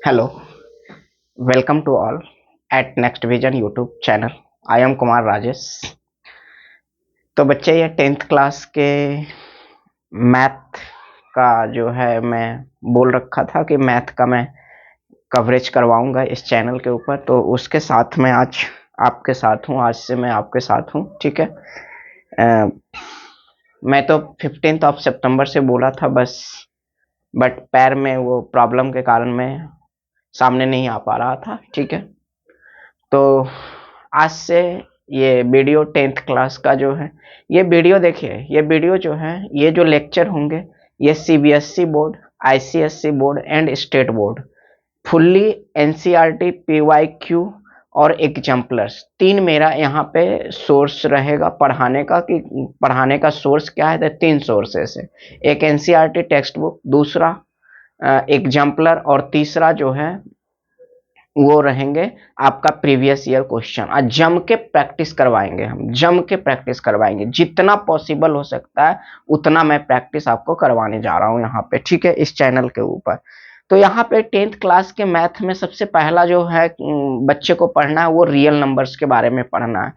Hello, welcome to all at Next Vision YouTube channel. I am Kumar Rajesh. तो बच्चे ये 10th class के math का जो है मैं बोल रखा था कि मैथ का मैं कवरेज करवाऊंगा इस चैनल के ऊपर, तो उसके साथ मैं आज आपके साथ हूँ। आज से मैं आपके साथ हूँ, ठीक है। मैं तो 15 सितंबर से बोला था बस, बट पैर में वो प्रॉब्लम के कारण मैं सामने नहीं आ पा रहा था, ठीक है। तो आज से ये वीडियो 10th क्लास का जो है, ये वीडियो देखिए, ये वीडियो जो है, ये जो लेक्चर होंगे, ये CBSE board, ICSE board and state board fully NCERT PYQ और एग्जाम्पलर्स, तीन मेरा यहाँ पे सोर्स रहेगा पढ़ाने का। कि पढ़ाने का सोर्स क्या है, तो तीन सोर्सेस है। एक एनसीईआरटी टेक्स्ट बुक, दूसरा एग्जाम्पलर, और तीसरा जो है वो रहेंगे आपका प्रीवियस ईयर क्वेश्चन। आज जम के प्रैक्टिस करवाएंगे, हम जम के प्रैक्टिस करवाएंगे, जितना पॉसिबल हो सकता है उतना मैं प्रैक्टिस आपको करवाने जा रहा हूं यहाँ पे, ठीक है, इस चैनल के ऊपर। तो यहाँ पे 10th क्लास के मैथ में सबसे पहला जो है बच्चे को पढ़ना है, वो रियल नंबर्स के बारे में पढ़ना है।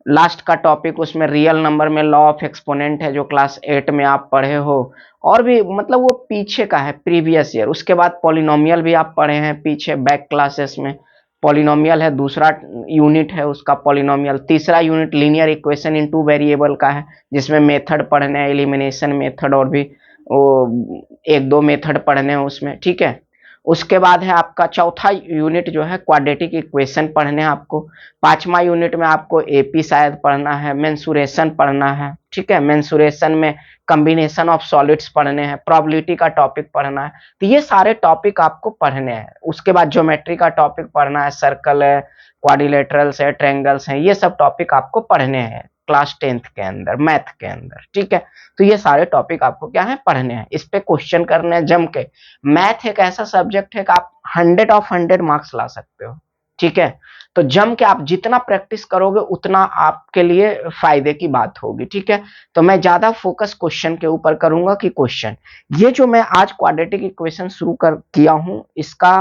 लास्ट का टॉपिक उसमें रियल नंबर में लॉ ऑफ एक्सपोनेंट है, जो क्लास 8 में आप पढ़े हो, और भी मतलब वो पीछे का है, प्रीवियस ईयर। उसके बाद पॉलिनोमियल भी आप पढ़े हैं पीछे बैक क्लासेस में। पॉलिनोमियल है, दूसरा यूनिट है उसका पॉलिनोमियल। तीसरा यूनिट लीनियर इक्वेशन इन टू वेरिएबल का है, जिसमें मेथड पढ़ने हैं, एलिमिनेशन मेथड, और भी वो एक दो मेथड पढ़ने हैं उसमें, ठीक है। उसके बाद है आपका चौथा यूनिट जो है क्वाड्रेटिक इक्वेशन पढ़ने हैं आपको। पांचवा यूनिट में आपको एपी शायद पढ़ना है, मेंसुरेशन पढ़ना है, ठीक है। मेंसुरेशन में कॉम्बिनेशन ऑफ सॉलिड्स पढ़ने हैं, प्रोबेबिलिटी का टॉपिक पढ़ना है। तो ये सारे टॉपिक आपको पढ़ने हैं। उसके बाद ज्योमेट्री का टॉपिक पढ़ना है, सर्कल है, क्वाड्रिलेटरल्स है, ट्रायंगल्स हैं, ये सब टॉपिक आपको पढ़ने हैं क्लास 10th के अंदर, मैथ के अंदर, ठीक है। तो ये सारे टॉपिक आपको क्या है, पढ़ने हैं, इस पे क्वेश्चन करने हैं जम के। मैथ एक ऐसा सब्जेक्ट है कि आप 100 ऑफ 100 मार्क्स ला सकते हो, ठीक है। तो जम के आप जितना प्रैक्टिस करोगे उतना आपके लिए फायदे की बात होगी, ठीक है। तो मैं ज्यादा फोकस क्वेश्चन के ऊपर करूंगा कि क्वेश्चन, ये जो मैं आज क्वाड्रेटिक इक्वेशन शुरू कर किया हूं, इसका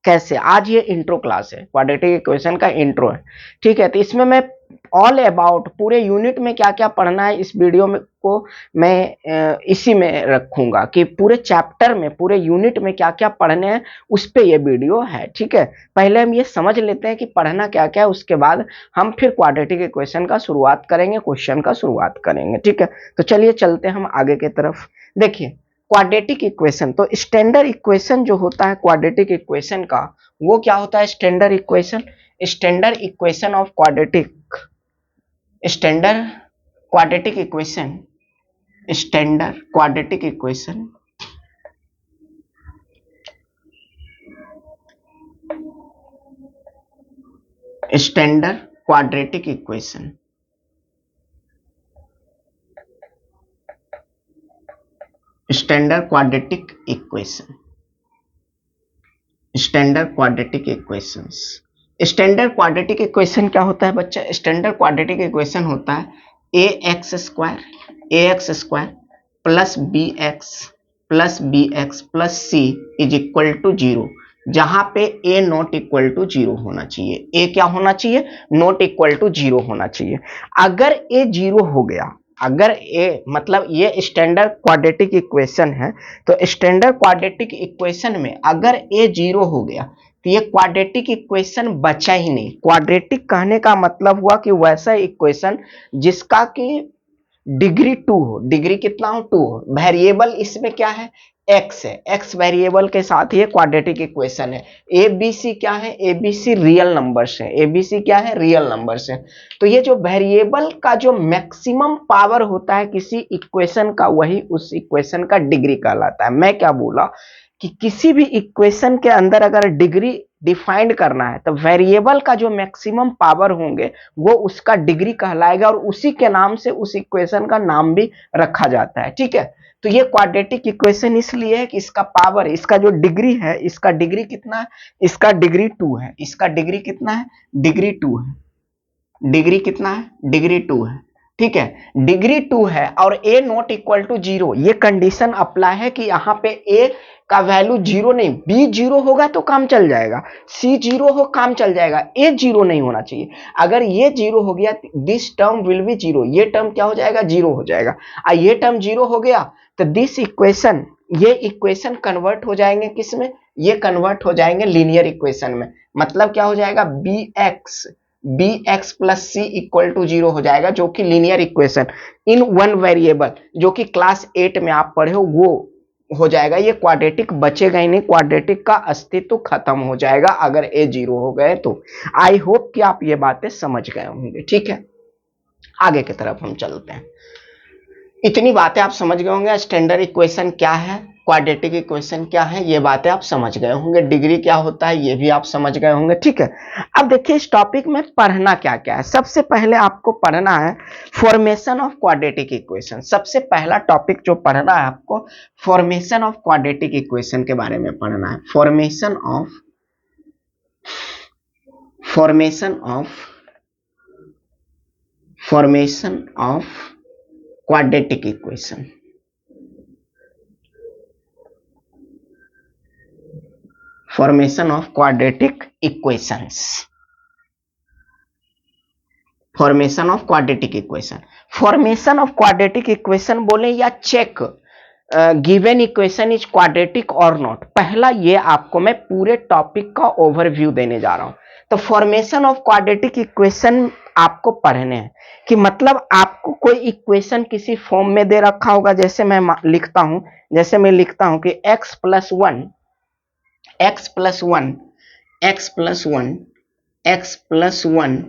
कैसे, आज ये इंट्रो क्लास है, क्वाड्रेटिक इक्वेशन का इंट्रो है, ठीक है। तो इसमें मैं ऑल अबाउट पूरे यूनिट में क्या क्या पढ़ना है, इस वीडियो में को मैं इसी में रखूंगा कि पूरे चैप्टर में, पूरे यूनिट में क्या क्या पढ़ने हैं, उस पे ये वीडियो है, ठीक है। पहले हम ये समझ लेते हैं कि पढ़ना क्या क्या है, उसके बाद हम फिर क्वाड्रेटिक इक्वेशन का शुरुआत करेंगे, क्वेश्चन का शुरुआत करेंगे, ठीक है। तो चलिए चलते हैं हम आगे की तरफ। देखिए क्वाड्रेटिक इक्वेशन, तो स्टैंडर्ड इक्वेशन जो होता है क्वाड्रेटिक इक्वेशन का, वो क्या होता है, standard equation. Standard equation of quadratic, standard quadratic equation, standard quadratic equation, standard quadratic equation, standard quadratic equation, standard quadratic equations. Standard quadratic equation क्या होता है बच्चा, स्टैंडर्ड क्वाड्रेटिक इक्वेशन होता है a x square plus b x plus c is equal to 0, जहां पे ए not equal to 0 होना चाहिए। ए क्या होना चाहिए, नॉट इक्वल टू 0 होना चाहिए। अगर ए 0 हो गया, अगर ए मतलब ये स्टैंडर्ड क्वाड्रेटिक इक्वेशन है, तो स्टैंडर्ड क्वाड्रेटिक इक्वेशन में अगर ए 0 हो गया तो ये क्वाड्रेटिक इक्वेशन बचा ही नहीं। क्वाड्रेटिक कहने का मतलब हुआ कि वैसा इक्वेशन जिसका कि डिग्री 2 हो, डिग्री कितना हो, 2 हो। वेरिएबल इसमें क्या है, एक्स है, एक्स वेरिएबल के साथ ये क्वाड्रेटिक इक्वेशन है। ए बी सी क्या है, a b c real numbers है, ए बी सी क्या है, रियल नंबर्स है। तो ये जो वेरिएबल का जो मैक्सिमम पावर होता है किसी इक्वेशन का, वही उस इक्वेशन का डिग्री कहलाता है। मैं क्या बोला कि किसी भी इक्वेशन के अंदर अगर डिग्री डिफाइंड करना है, तो वेरिएबल का जो मैक्सिमम पावर होंगे वो उसका डिग्री कहलाएगा, और उसी के नाम से उस इक्वेशन का नाम भी रखा जाता है, ठीक है। तो ये क्वाड्रेटिक इक्वेशन इसलिए है कि इसका पावर, इसका जो डिग्री है, इसका डिग्री कितना है, इसका डिग्री 2 है। इसका डिग्री कितना है, डिग्री 2 है। डिग्री कितना है, डिग्री 2 है। ठीक है, डिग्री 2 है और a नॉट इक्वल टू 0, ये कंडीशन अप्लाई है कि यहाँ पे a का वैल्यू 0 नहीं, b 0 होगा तो काम चल जाएगा, c 0 हो काम चल जाएगा, a 0 नहीं होना चाहिए। अगर ये 0 हो गया दिस टर्म विल बी 0, ये टर्म क्या हो जाएगा 0 हो जाएगा। ये टर्म 0 हो गया तो दिस इक्वेशन, ये इक्वेशन कन्वर्ट हो जाएंगे किसमें, ये कन्वर्ट हो जाएंगे लीनियर इक्वेशन में। मतलब क्या हो जाएगा b x plus c equal to 0 हो जाएगा, जो कि linear equation in one variable, जो कि क्लास 8 में आप पढ़े हो वो हो जाएगा। ये क्वाड्रेटिक बचेगा ही नहीं, क्वाड्रेटिक का अस्तित्व खत्म हो जाएगा अगर ए 0 हो गए तो। आई होप कि आप ये बातें समझ गए होंगे। ठीक है, आगे की तरफ हम चलते हैं। इतनी बातें आप समझ गए होंगे, स्टैंडर्ड इक्वेशन क्या है, क्वाड्रेटिक इक्वेशन क्या है, ये बातें आप समझ गए होंगे, डिग्री क्या होता है ये भी आप समझ गए होंगे। ठीक है, अब देखिए इस टॉपिक में पढ़ना क्या क्या है। सबसे पहले आपको पढ़ना है फॉर्मेशन ऑफ क्वाड्रेटिक इक्वेशन। सबसे पहला टॉपिक जो पढ़ना है आपको फॉर्मेशन ऑफ क्वाड्रेटिक इक्वेशन के बारे में पढ़ना है। Formation of quadratic equation. Formation of quadratic equations. Formation of quadratic equation, formation of quadratic equation बोले या check given equation is quadratic or not. पहला ये आपको मैं पूरे टॉपिक का ओवरव्यू देने जा रहा हूं। तो फॉर्मेशन ऑफ क्वाड्रेटिक इक्वेशन आपको पढ़ने हैं कि मतलब आपको कोई इक्वेशन किसी फॉर्म में दे रखा होगा, जैसे मैं लिखता हूं, कि x plus one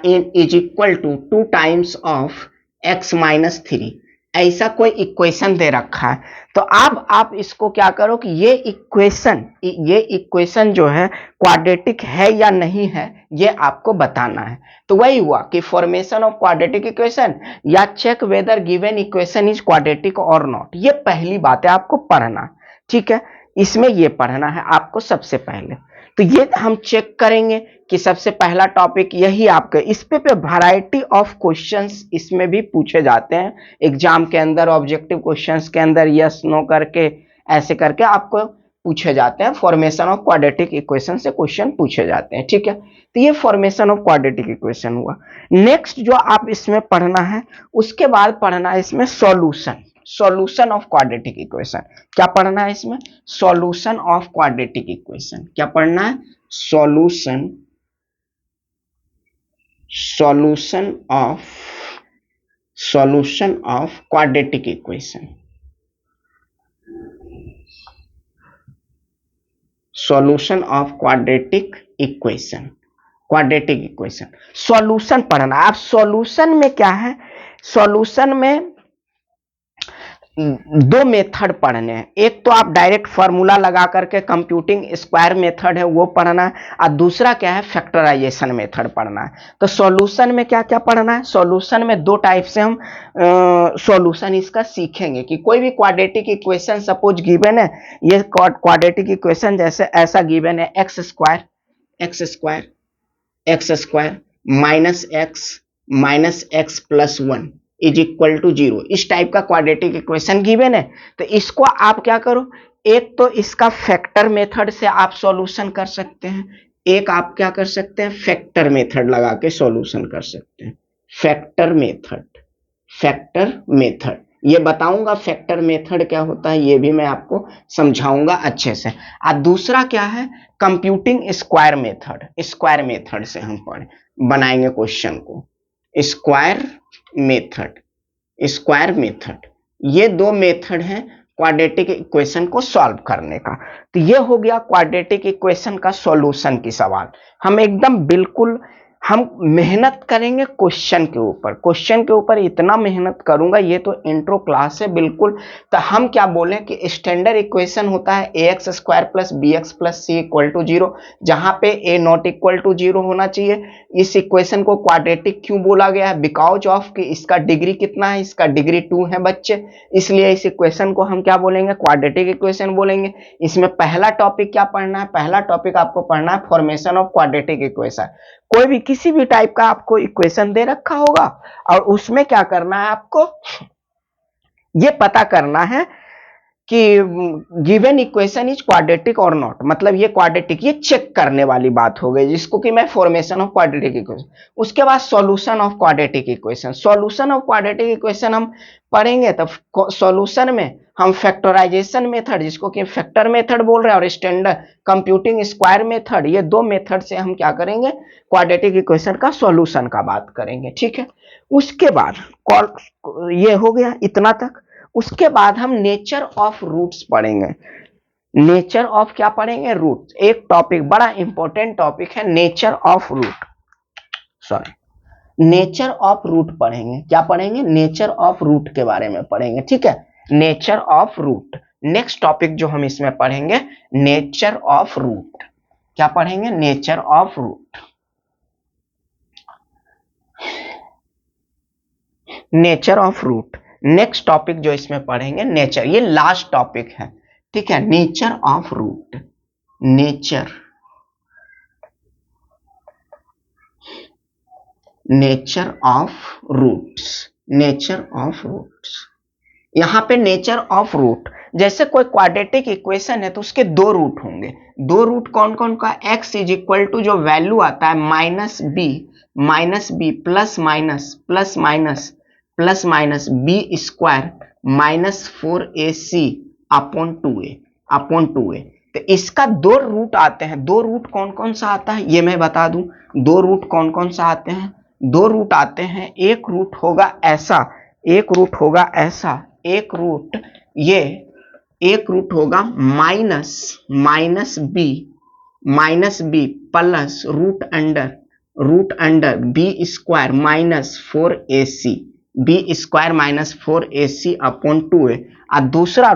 is equal to 2 times of x minus 3, ऐसा कोई इक्वेशन दे रखा है। तो अब आप इसको क्या करो कि ये इक्वेशन जो है क्वाड्रेटिक है या नहीं है ये आपको बताना है। तो वही हुआ कि फॉर्मेशन ऑफ क्वाड्रेटिक इक्वेशन या check whether given equation is quadratic or not, ये पहली बात है आपको पढ़ना। ठीक है, इसमें ये पढ़ना है आपको सबसे पहले। तो ये हम चेक करेंगे कि सबसे पहला टॉपिक यही आपका, इस पे वैरायटी ऑफ क्वेश्चंस इसमें भी पूछे जाते हैं एग्जाम के अंदर, ऑब्जेक्टिव क्वेश्चंस के अंदर यस नो करके ऐसे करके आपको पूछे जाते हैं। फॉर्मेशन ऑफ क्वाड्रेटिक इक्वेशन से क्वेश्चन पूछे जाते हैं। ठीक है, तो ये फॉर्मेशन ऑफ क्वाड्रेटिक इक्वेशन हुआ। नेक्स्ट जो आप इसमें पढ़ना है, उसके बाद पढ़ना है इसमें सॉल्यूशन ऑफ क्वाड्रेटिक इक्वेशन। क्या पढ़ना है इसमें, सॉल्यूशन ऑफ क्वाड्रेटिक इक्वेशन। क्या पढ़ना है, solution of quadratic equation. Solution of quadratic equation solution पढ़ना। अब सॉल्यूशन में क्या है, सॉल्यूशन में दो मेथड पढ़ने हैं। एक तो आप डायरेक्ट फार्मूला लगा करके कंप्यूटिंग स्क्वायर मेथड है वो पढ़ना है, और दूसरा क्या है फैक्टराइजेशन मेथड पढ़ना है। तो सॉल्यूशन में क्या क्या पढ़ना है, सॉल्यूशन में दो टाइप से हम सॉल्यूशन इसका सीखेंगे कि कोई भी क्वाड्रेटिक इक्वेशन सपोज गिवन है, ये क्वाड्रेटिक इक्वेशन जैसे ऐसा गिवन है x square minus x plus 1 is equal to 0, इस टाइप का क्वाड्रेटिक इक्वेशन गिवन है। तो इसको आप क्या करो, एक तो इसका फैक्टर मेथड से आप सॉल्यूशन कर सकते हैं, एक आप क्या कर सकते हैं फैक्टर मेथड लगा के सॉल्यूशन कर सकते हैं। फैक्टर मेथड ये बताऊंगा, फैक्टर मेथड क्या होता है ये भी मैं आपको समझाऊंगा अच्छे से। और दूसरा क्या है कंप्यूटिंग स्क्वायर मेथड से हम बनाएंगे क्वेश्चन को। स्क्वायर मेथड, ये दो मेथड हैं क्वाड्रेटिक इक्वेशन को सॉल्व करने का। तो ये हो गया क्वाड्रेटिक इक्वेशन का सॉल्यूशन की सवाल। हम एकदम बिल्कुल हम मेहनत करेंगे क्वेश्चन के ऊपर इतना मेहनत करूंगा, ये तो इंट्रो क्लास है बिल्कुल। तो हम क्या बोले कि स्टैंडर्ड इक्वेशन होता है ax square plus bx plus c equal to 0, जहां पे a नॉट इक्वल टू 0 होना चाहिए। इस इक्वेशन को क्वाड्रेटिक क्यों बोला गया है, बिकॉज ऑफ कि इसका डिग्री कितना है, इसका डिग्री 2 है बच्चे, इसलिए इस इक्वेशन को हम क्या बोलेंगे क्वाड्रेटिक इक्वेशन बोलेंगे। इसमें पहला टॉपिक क्या पढ़ना है, पहला टॉपिक आपको पढ़ना है फॉर्मेशन ऑफ क्वाड्रेटिक इक्वेशन। कोई भी किसी भी टाइप का आपको इक्वेशन दे रखा होगा और उसमें क्या करना है, आपको ये पता करना है कि given equation is quadratic or not, मतलब ये क्वाड्रेटिक, ये चेक करने वाली बात हो गई, जिसको कि मैं फॉर्मेशन ऑफ क्वाड्रेटिक इक्वेशन। उसके बाद solution of quadratic equation, solution of quadratic equation हम पढ़ेंगे। तब सॉल्यूशन में हम फैक्टराइजेशन मेथड, जिसको कि फैक्टर मेथड बोल रहे हैं, और स्टैंडर्ड कंप्यूटिंग स्क्वायर मेथड, ये दो मेथड से हम क्या करेंगे, क्वाड्रेटिक इक्वेशन का सॉल्यूशन का बात करेंगे, ठीक है। उसके बाद ये हो गया इतना तक। उसके बाद हम नेचर ऑफ रूट्स पढ़ेंगे। नेचर ऑफ क्या पढ़ेंगे, रूट। एक टॉपिक बड़ा इंपॉर्टेंट टॉपिक है nature of root, sorry nature of root पढ़ेंगे। क्या पढ़ेंगे, नेचर ऑफ रूट के बारे में पढ़ेंगे, ठीक है, nature of root. Next topic जो हम इसमें पढ़ेंगे, नेचर ऑफ रूट। क्या पढ़ेंगे, nature of root, nature of root. Next topic जो इसमें पढ़ेंगे नेचर, ये लास्ट टॉपिक है, ठीक है, nature of root. Nature, nature of roots, nature of roots. यहां पे नेचर ऑफ रूट, जैसे कोई क्वाड्रेटिक इक्वेशन है तो उसके दो रूट होंगे। दो रूट कौन कौन का, x इज इक्वल टू जो वैल्यू आता है minus b plus minus b square minus 4ac upon 2a। तो इसका दो रूट आते हैं। दो रूट कौन कौन सा आता है ये मैं बता दूं। दो रूट कौन कौन सा आते हैं, दो रूट आते हैं। एक रूट होगा ऐसा, एक रूट होगा ऐसा, एक रूट ये, एक रूट होगा minus b plus root under b square minus 4ac, b square minus 4ac upon 2a। और दूसरा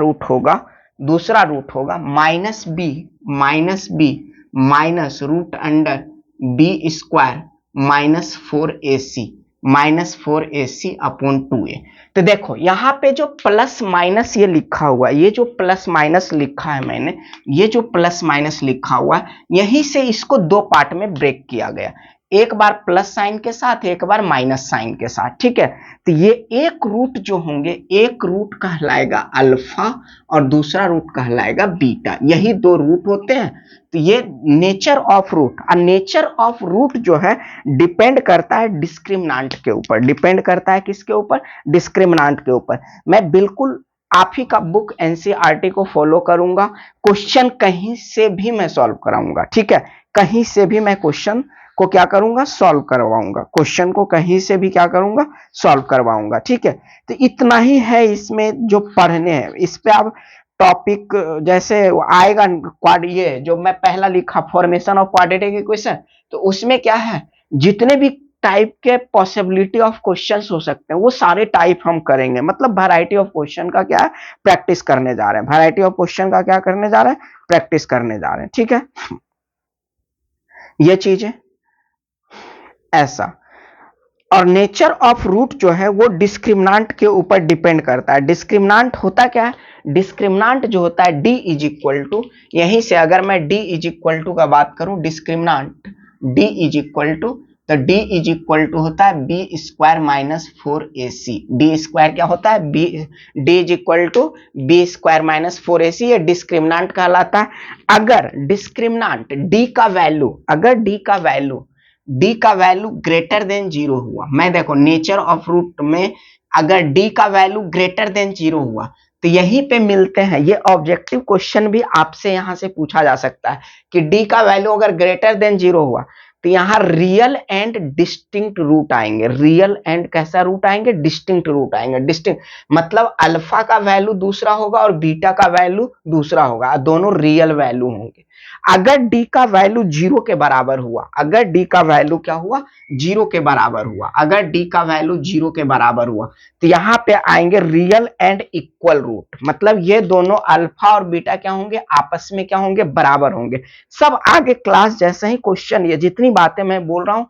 रूट होगा minus b minus root under b square minus 4ac upon 2a। तो देखो यहां पे जो प्लस माइनस ये लिखा हुआ है, ये जो प्लस माइनस लिखा है मैंने, ये जो प्लस माइनस लिखा हुआ है, यहीं से इसको दो पार्ट में ब्रेक किया गया, एक बार प्लस साइन के साथ, एक बार माइनस साइन के साथ, ठीक है। तो ये एक रूट जो होंगे, एक रूट कहलाएगा अल्फा और दूसरा रूट कहलाएगा बीटा, यही दो रूट होते हैं। तो ये नेचर ऑफ रूट। और नेचर ऑफ रूट जो है डिपेंड करता है डिस्क्रिमिनांट के ऊपर, डिपेंड करता है किसके ऊपर, डिस्क्रिमिनांट के ऊपर। मैं बिल्कुल आप ही का बुक एनसीईआरटी को फॉलो करूंगा, क्वेश्चन कहीं से भी मैं सॉल्व कराऊंगा, ठीक है, कहीं से भी मैं क्वेश्चन को क्या करूंगा, सॉल्व करवाऊंगा, क्वेश्चन को कहीं से भी क्या करूंगा, सॉल्व करवाऊंगा, ठीक है। तो इतना ही है इसमें जो पढ़ने हैं। इस पे आप टॉपिक जैसे आएगा ये जो मैं पहला लिखा फॉर्मेशन ऑफ क्वाड्रेटिक इक्वेशन, तो उसमें क्या है, जितने भी टाइप के पॉसिबिलिटी ऑफ क्वेश्चंस हो सकते हैं वो सारे टाइप हम करेंगे। मतलब वैरायटी ऑफ क्वेश्चन का क्या है, प्रैक्टिस करने जा रहे हैं, वैरायटी ऑफ क्वेश्चन का क्या करने जा रहे हैं, प्रैक्टिस करने जा रहे हैं, ठीक है। ये चीज है ऐसा। और नेचर ऑफ रूट जो है वो डिस्क्रिमिनांट के ऊपर डिपेंड करता है। डिस्क्रिमिनांट होता क्या है, डिस्क्रिमिनांट जो होता है d इज इक्वल टू, यहीं से अगर मैं d इज इक्वल टू का बात करूं, discriminant d is equal to, तो d इज इक्वल टू होता है b square minus 4ac। D square क्या होता है, d is equal to b square minus 4ac, ये डिस्क्रिमिनांट कहलाता है। अगर डिस्क्रिमिनांट d का वैल्यू, अगर d का वैल्यू ग्रेटर देन 0 हुआ, मैं देखो नेचर ऑफ रूट में अगर d का वैल्यू ग्रेटर देन 0 हुआ तो यहीं पे मिलते हैं। ये ऑब्जेक्टिव क्वेश्चन भी आपसे यहां से पूछा जा सकता है कि d का वैल्यू अगर ग्रेटर देन 0 हुआ तो यहां रियल एंड डिस्टिंक्ट रूट आएंगे। रियल एंड कैसा रूट आएंगे, डिस्टिंक्ट रूट आएंगे। डिस्टिंक्ट मतलब अल्फा का वैल्यू दूसरा होगा और बीटा का वैल्यू दूसरा होगा, दोनों रियल वैल्यू होंगे। अगर d का वैल्यू 0 के बराबर हुआ, अगर d का वैल्यू क्या हुआ, 0 के बराबर हुआ, अगर d का वैल्यू 0 के बराबर हुआ तो यहां पे आएंगे रियल एंड इक्वल रूट। मतलब ये दोनों अल्फा और बीटा क्या होंगे, आपस में क्या होंगे, बराबर होंगे। सब आगे क्लास जैसे ही क्वेश्चन, ये जितनी बातें मैं बोल रहा हूं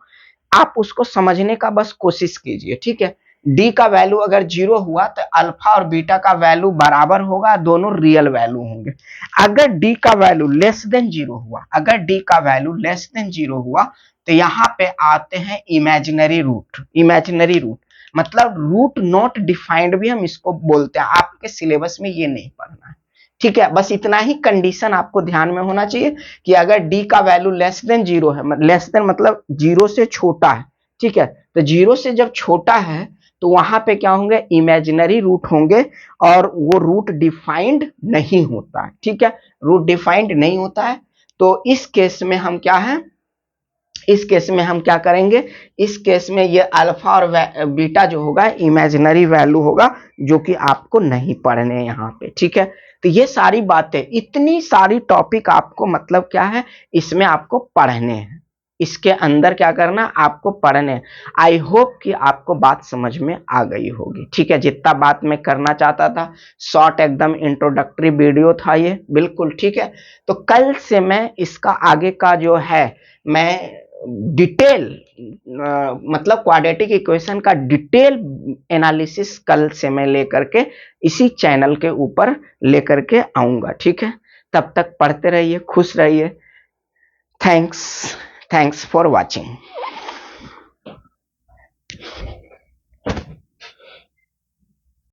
आप उसको समझने का बस कोशिश कीजिए, ठीक है। डी का वैल्यू अगर 0 हुआ तो अल्फा और बीटा का वैल्यू बराबर होगा, दोनों रियल वैल्यू होंगे। अगर डी का वैल्यू लेस देन 0 हुआ, अगर डी का वैल्यू लेस देन 0 हुआ तो यहाँ पे आते हैं इमेजिनरी रूट। इमेजिनरी रूट मतलब रूट नॉट डिफाइंड भी हम इसको बोलते हैं, आपके सिलेबस में ये नहीं पढ़ना है, ठीक है। बस इतना ही कंडीशन आपको ध्यान में होना चाहिए कि अगर डी का वैल्यू लेस देन 0 है, लेस देन मतलब 0 से छोटा है, ठीक है। तो 0 से जब छोटा है तो वहां पे क्या होंगे, इमेजिनरी रूट होंगे और वो रूट डिफाइंड नहीं होता है, ठीक है। रूट डिफाइंड नहीं होता है तो इस केस में हम क्या है, इस केस में हम क्या करेंगे, इस केस में ये अल्फा और बीटा जो होगा इमेजिनरी वैल्यू होगा, जो कि आपको नहीं पढ़ने यहाँ पे, ठीक है। तो ये सारी बातें, इतनी सारी टॉपिक आपको मतलब क्या है, इसमें आपको पढ़ने हैं, इसके अंदर क्या करना आपको पढ़ने। आई होप कि आपको बात समझ में आ गई होगी, ठीक है। जितना बात मैं करना चाहता था, शॉर्ट एकदम इंट्रोडक्टरी वीडियो था ये, बिल्कुल ठीक है। तो कल से मैं इसका आगे का जो है मैं डिटेल मतलब क्वाड्रेटिक इक्वेशन का डिटेल एनालिसिस कल से मैं लेकर के इसी चैनल के ऊपर लेकर के आऊंगा, ठीक है। तब तक पढ़ते रहिए, खुश रहिए। Thanks for watching.